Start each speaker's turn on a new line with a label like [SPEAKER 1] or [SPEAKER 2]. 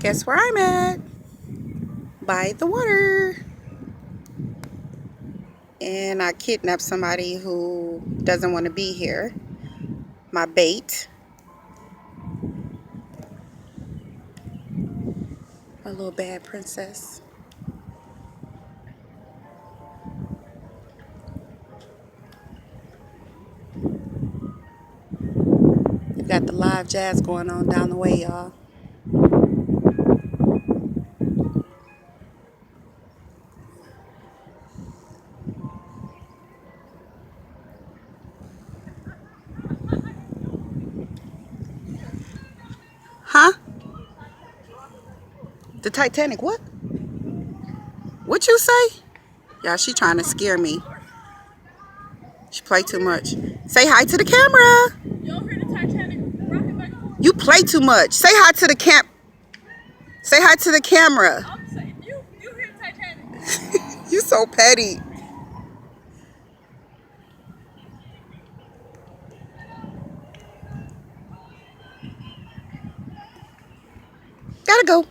[SPEAKER 1] Guess where I'm at? By the water. And I kidnapped somebody who doesn't want to be here. My bait. A little bad princess. We got the live jazz going on down the way, y'all. Huh? The Titanic, what? What you say? Y'all, she trying to scare me. She play too much. Say hi to the camera.
[SPEAKER 2] Y'all heard the Titanic rocking back and forth?
[SPEAKER 1] You play too much. Say hi to the Say hi to the camera.
[SPEAKER 2] I'm saying, you hear the Titanic.
[SPEAKER 1] You so petty. Gotta go.